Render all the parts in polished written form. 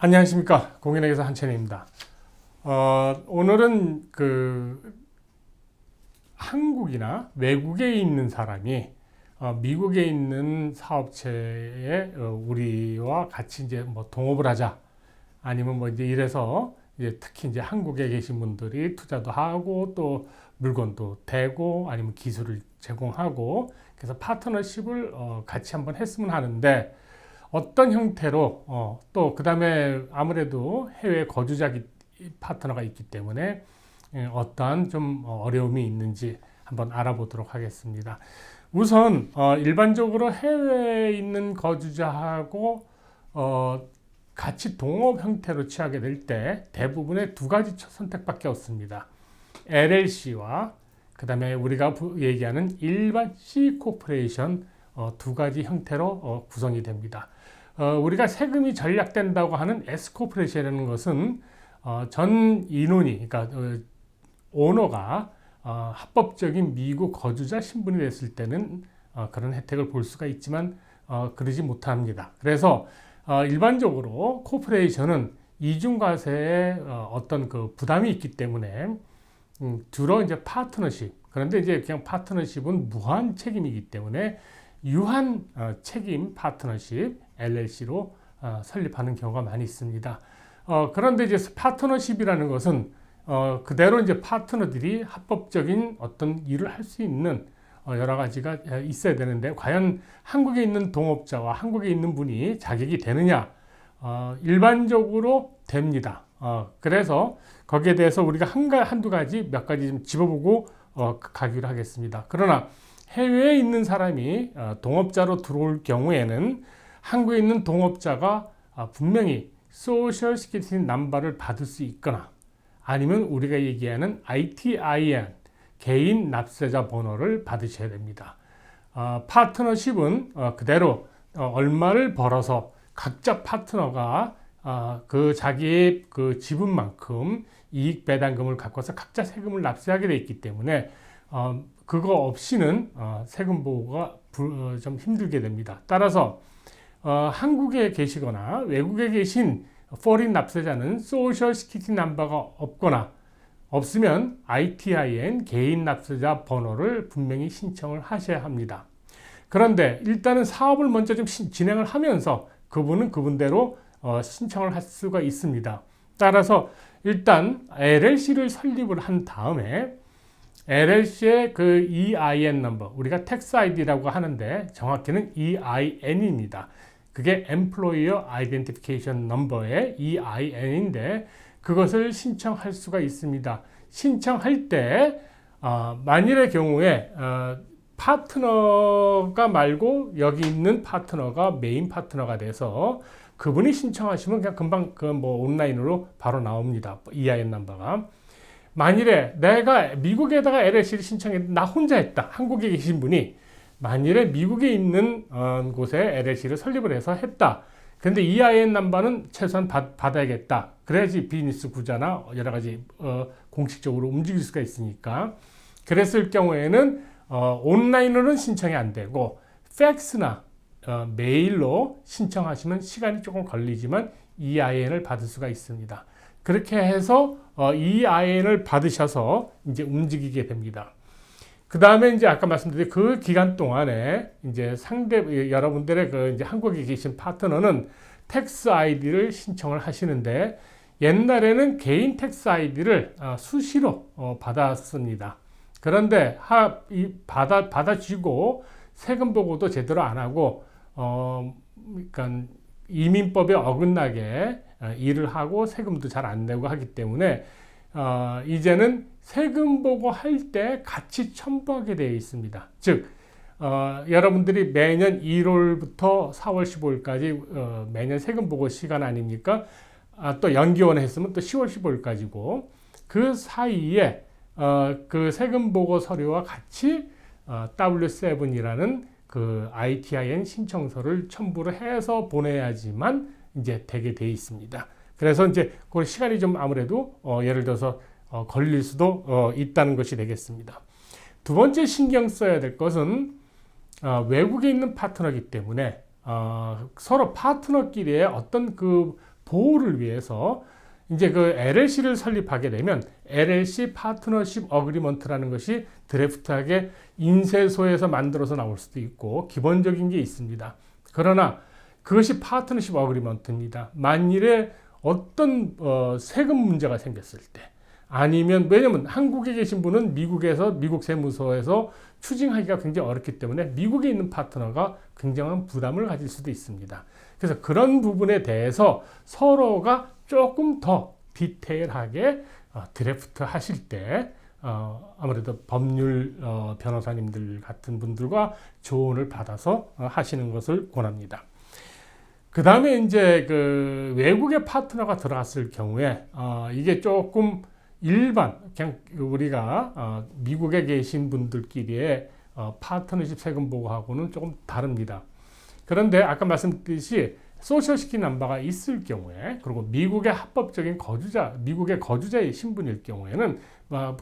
안녕하십니까. 공인회계사 한천희입니다. 오늘은 한국이나 외국에 있는 사람이 미국에 있는 사업체에 우리와 같이 이제 뭐 동업을 하자, 아니면 뭐 이제 이래서 이제 특히 이제 한국에 계신 분들이 투자도 하고 또 물건도 대고 아니면 기술을 제공하고, 그래서 파트너십을 같이 한번 했으면 하는데, 어떤 형태로 또 그다음에 아무래도 해외 거주자 파트너가 있기 때문에 어떠한 좀 어려움이 있는지 한번 알아보도록 하겠습니다. 우선 일반적으로 해외에 있는 거주자하고 같이 동업 형태로 취하게 될 때 대부분의 두 가지 선택밖에 없습니다. LLC와 그다음에 우리가 얘기하는 일반 C 코퍼레이션 두 가지 형태로 구성이 됩니다. 우리가 세금이 절약된다고 하는 S 코퍼레이션이라는 것은 전 인원이, 그러니까 오너가 합법적인 미국 거주자 신분이 됐을 때는 그런 혜택을 볼 수가 있지만 그러지 못합니다. 그래서 일반적으로 코퍼레이션은 이중과세에 어떤 그 부담이 있기 때문에 주로 이제 파트너십, 그런데 이제 그냥 파트너십은 무한 책임이기 때문에 유한 책임 파트너십 LLC로 설립하는 경우가 많이 있습니다. 그런데 이제 파트너십이라는 것은 그대로 이제 파트너들이 합법적인 어떤 일을 할 수 있는 여러 가지가 있어야 되는데, 과연 한국에 있는 동업자와 한국에 있는 분이 자격이 되느냐? 일반적으로 됩니다. 그래서 거기에 대해서 우리가 한두 가지, 몇 가지 좀 짚어보고 가기로 하겠습니다. 그러나 해외에 있는 사람이 동업자로 들어올 경우에는 한국에 있는 동업자가 분명히 소셜 시큐리티 넘버를 받을 수 있거나, 아니면 우리가 얘기하는 ITIN 개인 납세자 번호를 받으셔야 됩니다. 파트너십은 그대로 얼마를 벌어서 각자 파트너가 그 자기의 그 지분만큼 이익 배당금을 갖고서 각자 세금을 납세하게 돼 있기 때문에 그거 없이는 세금 보고가 좀 힘들게 됩니다. 따라서 한국에 계시거나 외국에 계신 포린 납세자는 소셜 시큐리티 넘버가 없거나, 없으면 ITIN 개인 납세자 번호를 분명히 신청을 하셔야 합니다. 그런데 일단은 사업을 먼저 좀 진행을 하면서 그분은 그분대로 신청을 할 수가 있습니다. 따라서 일단 LLC를 설립을 한 다음에 LLC의 그 EIN 넘버, 우리가 텍스 아이디라고 하는데 정확히는 EIN입니다. 그게 Employer Identification Number의 EIN인데 그것을 신청할 수가 있습니다. 신청할 때 만일의 경우에 파트너가 말고 여기 있는 파트너가 메인 파트너가 돼서 그분이 신청하시면 그냥 금방 온라인으로 바로 나옵니다. EIN 넘버가. 만일에 내가 미국에다가 LLC를 신청했는데 나 혼자 했다, 한국에 계신 분이 만일에 미국에 있는 곳에 LLC를 설립을 해서 했다, 근데 EIN 넘버는 최소한 받아야겠다, 그래야지 비즈니스 구조나 여러 가지 공식적으로 움직일 수가 있으니까, 그랬을 경우에는 온라인으로는 신청이 안 되고 팩스나 메일로 신청하시면 시간이 조금 걸리지만 EIN을 받을 수가 있습니다. 그렇게 해서 EIN을 받으셔서 이제 움직이게 됩니다. 그 다음에 이제 아까 말씀드린 그 기간 동안에 이제 여러분들의 이제 한국에 계신 파트너는 텍스 아이디를 신청을 하시는데, 옛날에는 개인 텍스 아이디를 수시로 받았습니다. 그런데 받아주고 세금 보고도 제대로 안 하고 그러니까 이민법에 어긋나게 일을 하고 세금도 잘 안 내고 하기 때문에 이제는 세금 보고할 때 같이 첨부하게 되어 있습니다. 즉 여러분들이 매년 1월부터 4월 15일까지 매년 세금 보고 시간 아닙니까? 또 연기원 했으면 또 10월 15일까지고, 그 사이에 그 세금 보고 서류와 같이 W7이라는 그 ITIN 신청서를 첨부를 해서 보내야지만 이제 되게 돼 있습니다. 그래서 이제 그 시간이 좀 아무래도 예를 들어서 걸릴 수도 있다는 것이 되겠습니다. 두 번째 신경 써야 될 것은 외국에 있는 파트너이기 때문에 서로 파트너끼리의 어떤 그 보호를 위해서 이제 그 LLC를 설립하게 되면 LLC 파트너십 어그리먼트라는 것이 드래프트하게 인쇄소에서 만들어서 나올 수도 있고 기본적인 게 있습니다. 그러나 그것이 파트너십 어그리먼트입니다. 만일에 어떤 세금 문제가 생겼을 때 아니면 왜냐면 한국에 계신 분은 미국에서 미국 세무서에서 추징하기가 굉장히 어렵기 때문에 미국에 있는 파트너가 굉장한 부담을 가질 수도 있습니다. 그래서 그런 부분에 대해서 서로가 조금 더 디테일하게 드래프트 하실 때 아무래도 법률 변호사님들 같은 분들과 조언을 받아서 하시는 것을 권합니다. 그 다음에 이제 그 외국의 파트너가 들어갔을 경우에 이게 조금 일반 그냥 우리가 미국에 계신 분들끼리의 파트너십 세금 보고하고는 조금 다릅니다. 그런데 아까 말씀드렸듯이 소셜시큐리티 넘버가 있을 경우에 그리고 미국의 합법적인 거주자, 미국의 거주자의 신분일 경우에는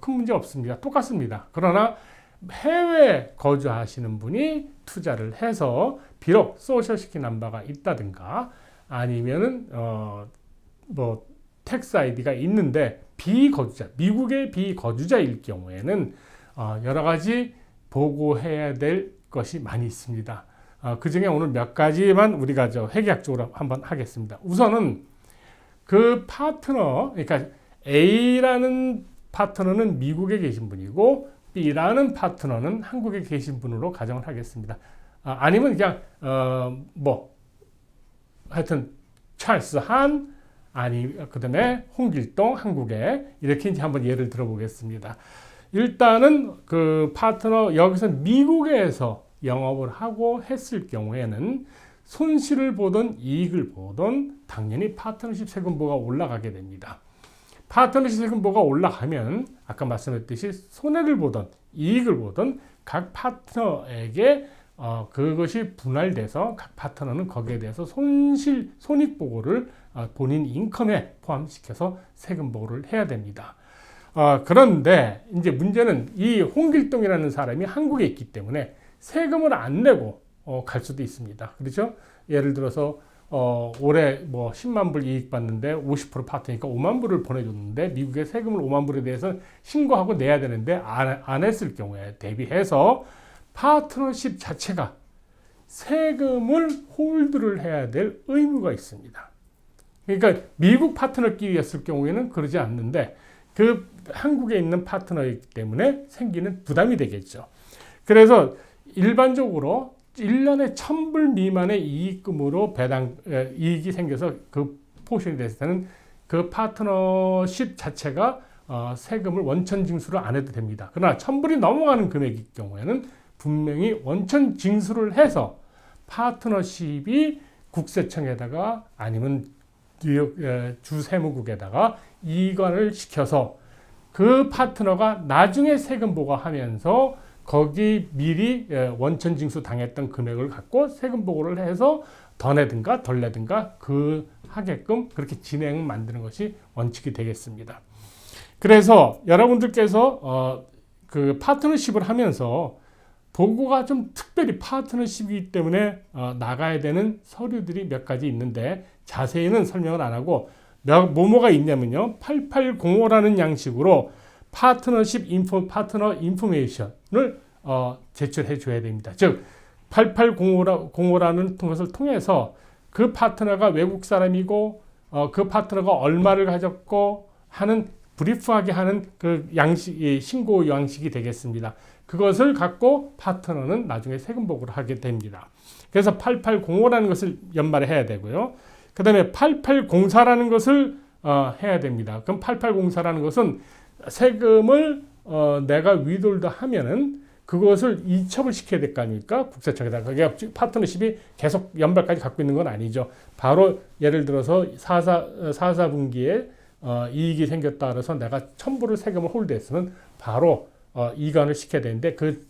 큰 문제 없습니다. 똑같습니다. 그러나 해외에 거주하시는 분이 투자를 해서 비록 소셜시큐리티 넘버가 있다든가 아니면은 뭐 텍스 아이디가 있는데 비거주자, 미국의 비거주자일 경우에는 여러 가지 보고해야 될 것이 많이 있습니다. 그 중에 오늘 몇 가지만 우리가 회계학적으로 한번 하겠습니다. 우선은 그 파트너, 그러니까 A라는 파트너는 미국에 계신 분이고 B라는 파트너는 한국에 계신 분으로 가정을 하겠습니다. 아니면 그냥 하여튼 찰스 한 그다음에 홍길동 한국에 이렇게 이제 한번 예를 들어보겠습니다. 일단은 그 파트너 여기서 미국에서 영업을 하고 했을 경우에는 손실을 보든 이익을 보든 당연히 파트너십 세금보가 올라가게 됩니다. 파트너십 세금보가 올라가면 아까 말씀했듯이 손해를 보든 이익을 보든 각 파트너에게 그것이 분할돼서 각 파트너는 거기에 대해서 손익 보고를 본인 인컴에 포함시켜서 세금 보고를 해야 됩니다. 그런데 이제 문제는 이 홍길동이라는 사람이 한국에 있기 때문에 세금을 안 내고 갈 수도 있습니다. 그렇죠? 예를 들어서 올해 10만 불 이익 받는데 50% 파트니까 5만 불을 보내줬는데 미국에 세금을 5만 불에 대해서 신고하고 내야 되는데 안 했을 경우에 대비해서 파트너십 자체가 세금을 홀드를 해야 될 의무가 있습니다. 그러니까 미국 파트너끼리였을 경우에는 그러지 않는데 그 한국에 있는 파트너이기 때문에 생기는 부담이 되겠죠. 그래서 일반적으로 1년에 1,000불 미만의 이익금으로 이익이 생겨서 그 포션이 됐을 때는 그 파트너십 자체가 세금을 원천 징수를 안 해도 됩니다. 그러나 1,000불이 넘어가는 금액일 경우에는 분명히 원천 징수를 해서 파트너십이 국세청에다가 아니면 주세무국에다가 이관을 시켜서 그 파트너가 나중에 세금 보고하면서 거기 미리 원천 징수 당했던 금액을 갖고 세금 보고를 해서 더 내든가 덜 내든가 하게끔 그렇게 진행 만드는 것이 원칙이 되겠습니다. 그래서 여러분들께서 그 파트너십을 하면서 보고가 좀 특별히 파트너십이기 때문에 나가야 되는 서류들이 몇 가지 있는데 자세히는 설명을 안 하고 뭐가 있냐면요. 8805라는 양식으로 파트너십 파트너 인포메이션을 제출해 줘야 됩니다. 즉 8805라는 것을 통해서 그 파트너가 외국 사람이고 그 파트너가 얼마를 가졌고 하는 브리프하게 하는 그 신고 양식이 되겠습니다. 그것을 갖고 파트너는 나중에 세금 보고를 하게 됩니다. 그래서 8805라는 것을 연말에 해야 되고요. 그 다음에 8804라는 것을 해야 됩니다. 그럼 8804라는 것은 세금을 내가 위돌드 하면은 그것을 이첩을 시켜야 될 거 아닙니까? 국세청에다가. 그게 파트너십이 계속 연말까지 갖고 있는 건 아니죠. 바로 예를 들어서 4분기에 이익이 생겼다 그래서 내가 1,000불을 세금을 홀드했으면 바로 이관을 시켜야 되는데 그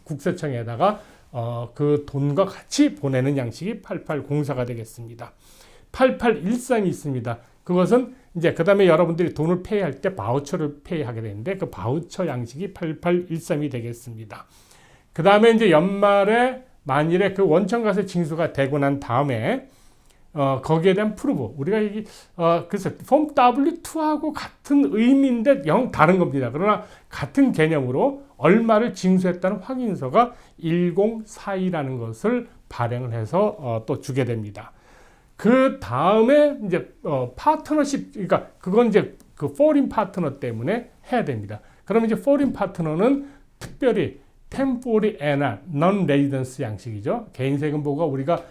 국세청에다가 그 돈과 같이 보내는 양식이 8804가 되겠습니다. 8813이 있습니다. 그것은 이제 그 다음에 여러분들이 돈을 페이할 때 바우처를 페이하게 되는데 그 바우처 양식이 8813이 되겠습니다. 그 다음에 이제 연말에 만일에 그 원천과세 징수가 되고 난 다음에 거기에 대한 프루브. 우리가 그래서 폼 W2하고 같은 의미인데 영 다른 겁니다. 그러나 같은 개념으로 얼마를 징수했다는 확인서가 1042라는 것을 발행을 해서 또 주게 됩니다. 그 다음에 이제 파트너십, 그러니까 그건 이제 그 포린 파트너 때문에 해야 됩니다. 그러면 이제 포린 파트너는 특별히 템포리 NR, non residence 양식이죠. 개인 세금 보고가 우리가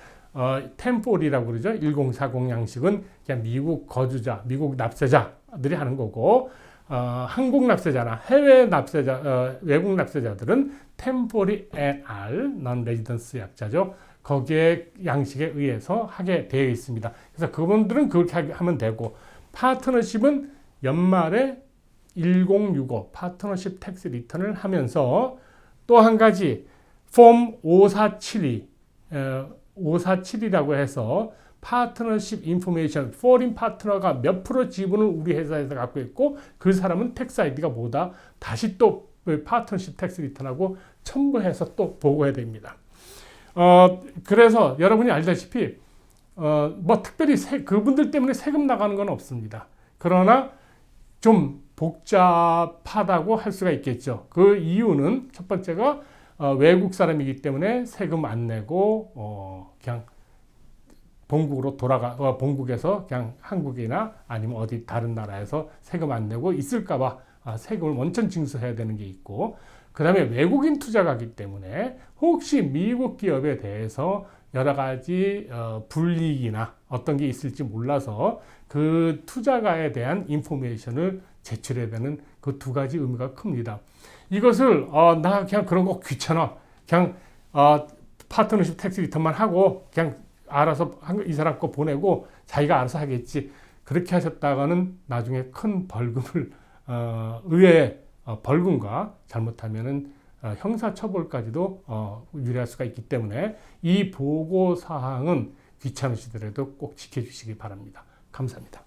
템포리라고 그러죠. 1040 양식은 그냥 미국 거주자, 미국 납세자들이 하는 거고, 한국 납세자나 해외 납세자, 외국 납세자들은 템포리 NR, non residence 약자죠. 거기에 양식에 의해서 하게 되어 있습니다. 그래서 그분들은 그렇게 하면 되고, 파트너십은 연말에 1065 파트너십 텍스 리턴을 하면서 또 한 가지 폼 5472 547이라고 해서 파트너십 인포메이션, 포린 파트너가 몇 프로 지분을 우리 회사에서 갖고 있고 그 사람은 텍스 아이디가 뭐다. 다시 또 파트너십 텍스 리턴하고 첨부해서 또 보고해야 됩니다. 그래서 여러분이 알다시피 뭐 특별히 그분들 때문에 세금 나가는 건 없습니다. 그러나 좀 복잡하다고 할 수가 있겠죠. 그 이유는 첫 번째가 외국 사람이기 때문에 세금 안 내고 그냥 본국으로 본국에서 그냥 한국이나 아니면 어디 다른 나라에서 세금 안 내고 있을까봐 세금을 원천 징수해야 되는 게 있고, 그 다음에 외국인 투자가기 때문에 혹시 미국 기업에 대해서 여러 가지 불이익이나 어떤 게 있을지 몰라서 그 투자가에 대한 인포메이션을 제출해야 되는 그 두 가지 의미가 큽니다. 이것을 나 그냥 그런 거 귀찮아. 그냥 파트너십 텍스 리턴만 하고 그냥 알아서 이 사람 거 보내고 자기가 알아서 하겠지. 그렇게 하셨다가는 나중에 큰 벌금을 의외의 벌금과 잘못하면은 형사처벌까지도 유리할 수가 있기 때문에 이 보고 사항은 귀찮으시더라도 꼭 지켜주시기 바랍니다. 감사합니다.